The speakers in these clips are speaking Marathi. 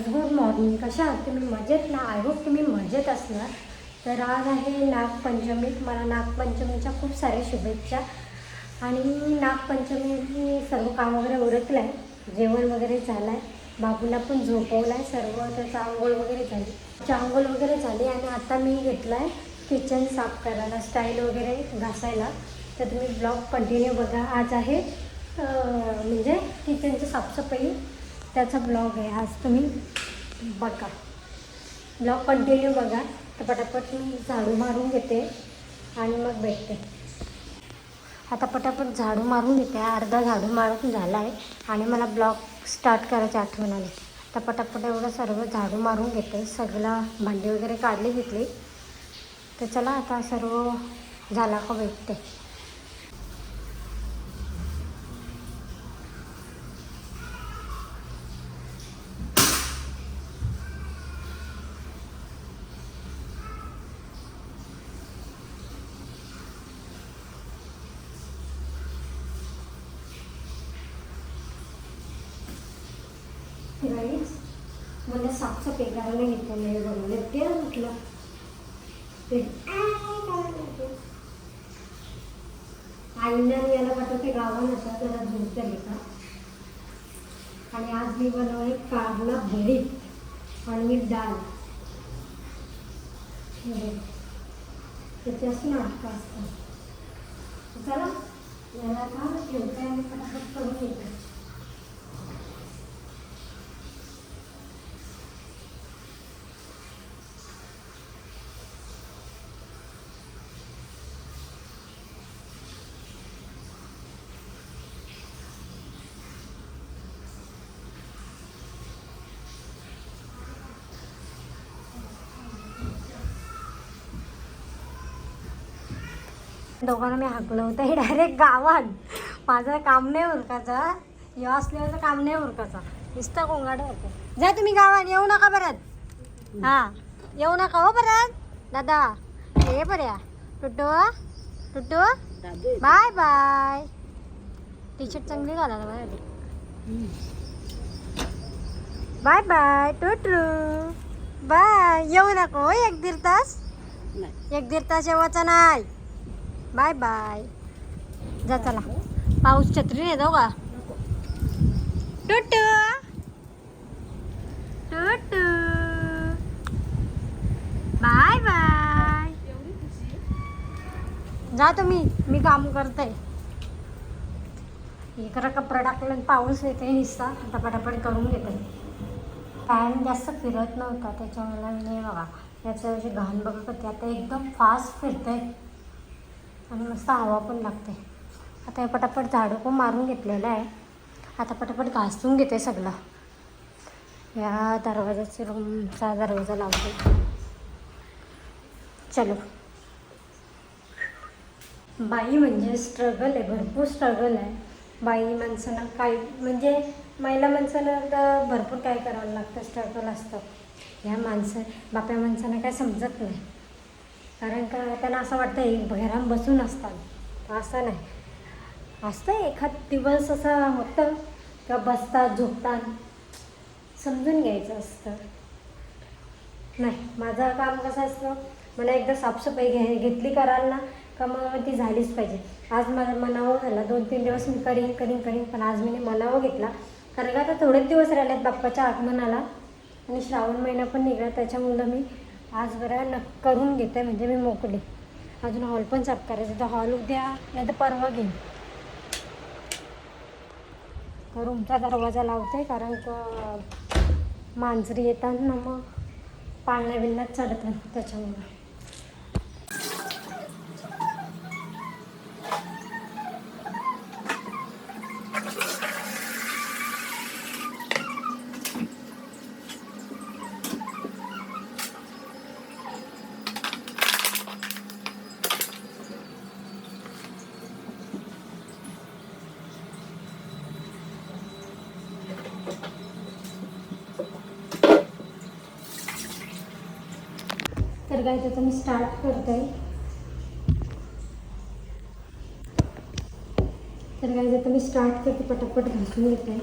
Good morning. कशा आहात तुम्ही? मजेत ना? आय होप तुम्ही मजेत असणार. तर आज आहे नागपंचमी. मला नागपंचमीच्या खूप साऱ्या शुभेच्छा. आणि नागपंचमी सर्व काम वगैरे उरकलं आहे, जेवण वगैरे झालं आहे, बाबूला पण झोपवलं आहे, सर्व त्याचं आंघोळ वगैरे झाली, आंघोळ वगैरे झाली. आणि आता मी घेतला आहे किचन साफ करायला, स्टाईल वगैरे घासायला. तर तुम्ही ब्लॉग कंटिन्यू बघा. आज आहे म्हणजे किचनची साफसफाई, त्याचा ब्लॉग आहे आज. तुम्ही बघा, ब्लॉग कंटिन्यू बघा. तर पटापट मी झाडू मारून घेते आणि मग भेटते. आता पटापट झाडू मारून घेते. अर्धा झाडू मारून झाला आहे आणि मला ब्लॉग स्टार्ट करायची आठवण आली. तर पटापट एवढं सर्व झाडू मारून घेते. सगळं भांडी वगैरे काढली घेतली. तर चला आता सर्व झाला का भेटते. गाईज मला साफसफाई करायला घेतलं नाही, बघा ते म्हटलं आईला याला पाठवते गावाला, जरा झोप झाली का. आणि आज मी बनवले कारला भरीत आणि डाळ. त्याची अशी नाटकं असतात. चला याला का ठेवते आणि पटापट करून घेते. दोघांना मी हाकलं होतं हे डायरेक्ट गावात. माझं काम नाही उरकायचं, या असल्याचं काम नाही उरकायचं, नुसतं गोंगाड होतं. जा तुम्ही गावात, येऊ नका परत. हां येऊ नका हो परत. दादा ये पर्या. टुटू टुटू बाय बाय. टी शर्ट चांगली घालायला बाय. बाय बाय टुटू बाय. येऊ नको हो, 1-1.5 तास. 1-1.5 तास येवायचा नाही. Bye bye. जा चला. पाऊस छत्री नाही जाऊ का. टुटू टुटू बाय बाय. जा तुम्ही, मी काम करते. इकडं कपडा टाकलं, पाऊस येते निसता. आता पटापट करून घेते. फॅन जास्त फिरत नव्हता त्याच्यामुळे नाही बघा. याचं जे घाण बघत होते, आता एकदम फास्ट फिरतंय आणि मस्त हवा पण लागते. आता हे पटापट झाडू पण मारून घेतलेलं आहे. आता पटापट घासून घेते सगळं. या दरवाजाची रूमचा दरवाजा लावते. चलो. बाई म्हणजे स्ट्रगल आहे, भरपूर स्ट्रगल आहे. बाई माणसांना काय म्हणजे महिला माणसांना तर भरपूर काय करावं लागतं, स्ट्रगल असतं. ह्या बाप्या माणसांना काय समजत नाही. कारण का त्यांना असं वाटतं एक घरात बसून असतात. असं नाही असतं. एखाद दिवस असं होतं का बसतात, झोपतात, समजून घ्यायचं असतं. नाही, माझं काम कसं असतं, मला एकदा साफसफाई घेतली करायला ना का मग ती झालीच पाहिजे. आज माझं मनावं झालं, 2-3 दिवस मी करीन पण आज मी मनावं घेतला. कारण का आता थोडेच दिवस राहिलेत बाप्पाच्या आगमनाला आणि श्रावण महिना पण निघाला. त्याच्यामुळं मी आज बरं करून घेते, म्हणजे मी मोकली. अजून हॉल पण साफ करायचं. तर हॉल उद्या नाही तर परवा घेईन. रूमचा दरवाजा लावते कारण का मांजरी येतात ना, मग पाळण्या बिळण्यात चढतात त्याच्यामुळं. तर काय त्याचं मी स्टार्ट करते. पटापट घासून घेते.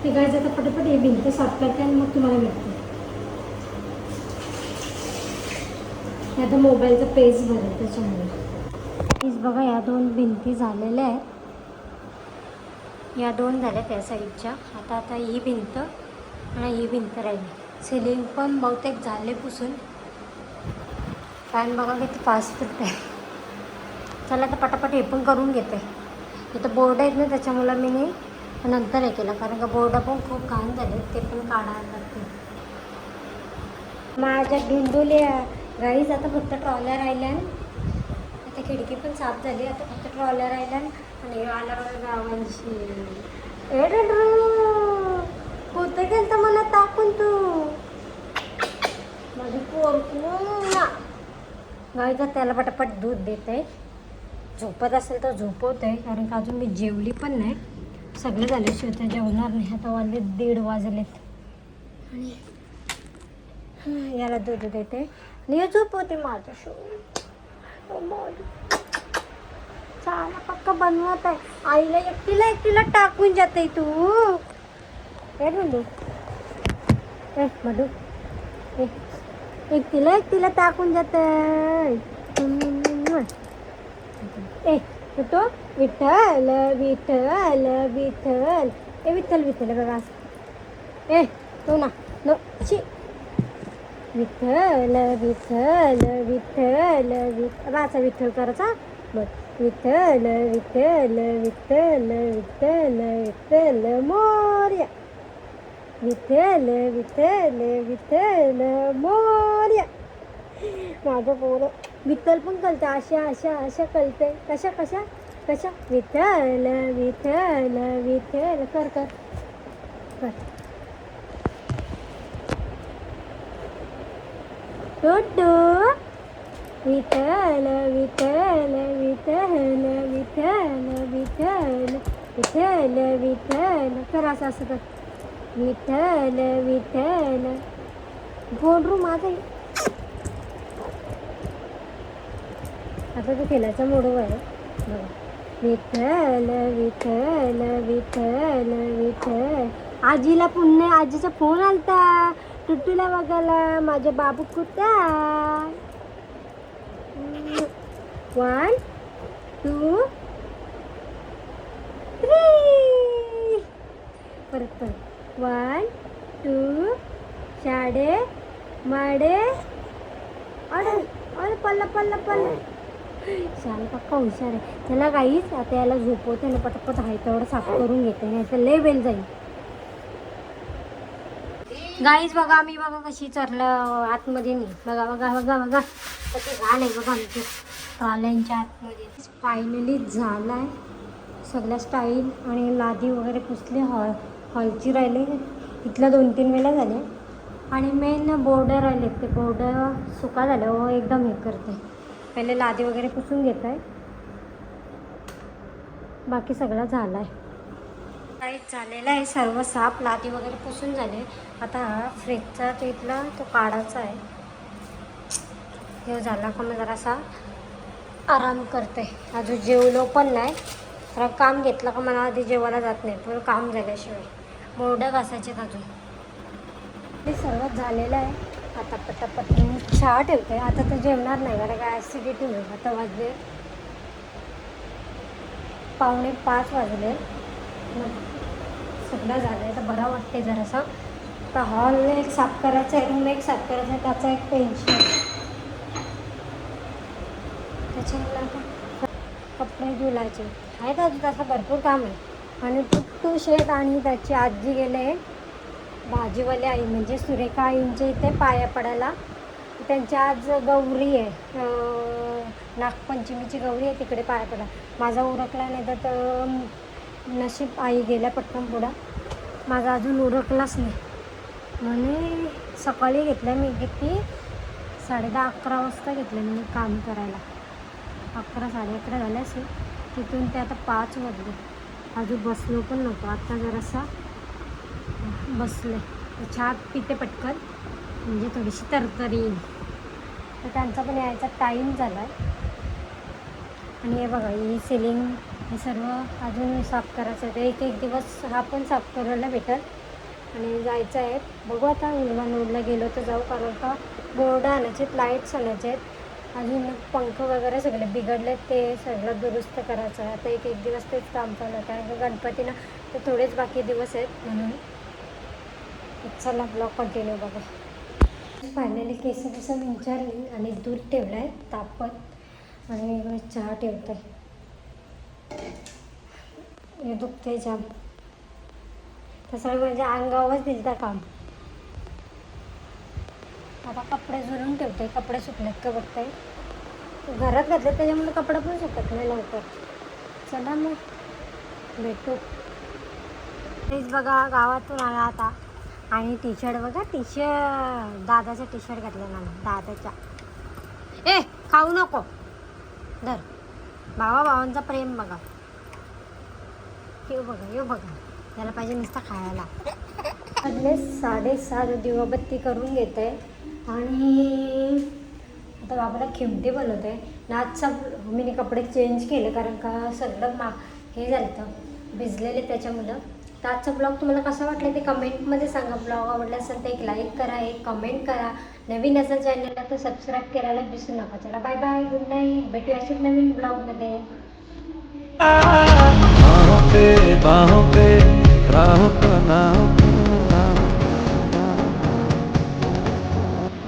ओके गाईज, आता पटापट हे भिंत साफ करते आणि मग तुम्हाला भेटते. आता मोबाईलचा पेज भरेल त्याच्यामुळे. प्लीज बघा, या 2 भिंती झालेल्या आहेत. या 2 झाल्या त्या साईडच्या. आता ही भिंत आणि ही भिंत राहिली. सिलिंग पण बहुतेक झाले पुसून. फॅन बघा किती फास्ट फिरते. चला आता पटापट हे पण करून घेते. इथं बोर्ड आहेत ना, त्याच्यामुळे मी नंतर हे केलं, कारण का बोर्ड पण खूप घाण झाले, ते पण काढायला लागते. माझ्या ढुंडुल्या गाईज, आता फक्त ट्रॉल्या राहिल्या. आता खिडकी पण साफ झाली, आता फक्त ट्रॉल्या राहिल्या. आणि आला गावांशी कुठे गेलं तर मला टाकून तू माझी पोरकून गाईचा. त्याला पटापट दूध देते. झोपत असेल तर झोपवते, कारण का अजून मी जेवली पण नाही. सगळं झाल्याशिवाय तर जेवणार नाही. आता वाजले 1:30 वाजलेत. आणि याला दूध देते आणि झोपवते माझं शो. चाला पक्का बनवत आहे. आईला एकटीला टाकून जाते तू. हे म्हणू ए मधू, एकटीला टाकून जाते. ए तो विठ्ठल विठ्ठल विठ्ठल, ए विठ्ठल विठ्ठल बघा. ए तो ना नो ची. विठ्ठल विठ्ठल विठ्ठल विठ्ठल विठ्ठल करायचा बघ. विठ्ठल विठ्ठल विठ्ठल विठ्ठल विठ्ठल मोरया. विठ्ठल विठ्ठल विठ्ठल मोरया. माझं पोरं विठ्ठल पण कळतं. अशा कळते. कशा विठ्ठल विठ्ठल विठ्ठल कर कर कर. टोटो विठ्ठल विठ्ठल विठ्ठल विठ्ठल विठ्ठल विठ्ठल विठ्ठल कर. असं कर. विठ्ठल विठ्ठल गोंडरू माझं. आता तो खेळायचा मोडवा आहे बघा. विठ्ठल विठ्ठल विठ्ठल विठ्ठल. आजीला पुन्हा आजीचा फोन आलता टुट्टूला बघायला. माझे बाबू कुठे? 1 2 3 परत 1 2 शाडे माडे अरे पल्ला शाल पक्का हुशार आहे. त्याला काहीच आता याला झोपवते ना, पटपट आहे तेवढं साफ करून घेते, नाही तर लय वेल जाईल. गाईच बघा, मी बघा कशी चरलं आतमध्ये नाही. बघा बघा बघा बघा कशी घाण आहे बघा आमची ट्रॉल्यांच्या आतमध्ये. फायनली झाला आहे सगळ्या स्टाईल. आणि लादी वगैरे पुसली. हॉलची राहिले, इथल्या 2-3 वेळा झाले. आणि मेन बोर्डर राहिले, ते बोर्डर सुका झालं एकदम हे करते. पहिले लादी वगैरे पुसून घेत आहे. बाकी सगळं झालं आहे. काहीच झालेलं आहे सर्व साफ. लादी वगैरे पुसून झाले. आता फ्रीजचा इथला तो काढायचा आहे. हे झाला का मग जरासा आराम करते. अजून जेवलो पण नाही. तर काम घेतलं का मला आधी जेवायला जात नाही, पण काम झाल्याशिवाय. बोर्डं घासायचे अजून. हे सर्व झालेलं आहे. आता पटापट चहा ठेवते. आता तर जेवणार नाही, कारण काय ॲसिडिटी होईल. आता वाजले 4:45 वाजले. सगळं झालं आहे तर बरं वाटते जरासा. तर हॉल एक साफ करायचा आहे, रूम एक साफ करायचा आहे, त्याचा एक टेन्शन. त्याच्यामुळे आता कपडे धुलायचे आहेत. अजून तसं भरपूर काम आहे. आणि टुट्टू शेट आणि त्याची आजी गेले भाजीवाले आई म्हणजे सुरेखा आईंच्या इथे पाया पडायला. त्यांची आज गौरी आहे, नागपंचमीची गौरी आहे, तिकडे पाया पडा. माझा उरकला नाही तर नशीब आई गेल्या पटकन पुढं. माझा अजून उरकलाच नाही. म्हणे सकाळी घेतलं मी किती 10:30-11 वाजता घेतलं मी काम करायला. 11-11:30 झाले असेल. तिथून ते आता 5 वाजले. अजून बसलो पण नव्हतो. आता जरासा बसले. चहा पिते पटकन, म्हणजे थोडीशी तरतरी येईल. तर त्यांचा पण यायचा टाईम झाला आहे. आणि हे बघा ही सिलिंग हे सर्व अजून साफ करायचं आहे. एक दिवस हा पण साफ करायला भेटेल. आणि जायचं आहे. बघू आता रोडला गेलो तर जाऊ, कारण का बोर्ड आणायचे आहेत, लाईट्स आणायचे आहेत, अजून पंख वगैरे सगळे बिघडले ते सगळं दुरुस्त करायचं आहे. आता एक दिवस तेच काम चालू आहे, कारण का गणपतीनं तर थोडेच बाकी दिवस आहेत म्हणून. चला ब्लॉग कंटिन्यू बघा. फायनली केस विंचारली आणि दूध ठेवलं आहे तापत आणि इकडे चहा ठेवत आहे. हे दुखते जाम, तसं म्हणजे अंगावरच दिलं काम. आता कपडे झुलून ठेवते, कपडे सुकलेत का बघताय. घरात घातले त्याच्यामुळे कपडे पण सुकत नाही लवकर. चला मग भेटू. तेच बघा गावातून आला आता आणि टी शर्ट बघा, दादाचा टी शर्ट घातला ना दादाच्या. ए खाऊ नको, धर. भावांचा प्रेम बघा. येऊ बघा त्याला पाहिजे नुसतं खायला. आदले 7:30 दिवाबत्ती करून घेते आणि आता बाबाला खिमटे बनवते. नाचचा मी कपडे चेंज केले कारण का सगळं हे झालं होतं भिजलेले त्याच्यामुळं. तर आजचा ब्लॉग तुम्हाला कसा वाटला ते कमेंटमध्ये सांगा. ब्लॉग आवडला असेल तर एक लाईक करा, एक कमेंट करा. नवीन असेल चॅनलला तर सबस्क्राईब करायला विसरू नका. चला बाय बाय, गुड नाईट. भेटूया अशीच नवीन ब्लॉगमध्ये. बाहों पे राहों का नाम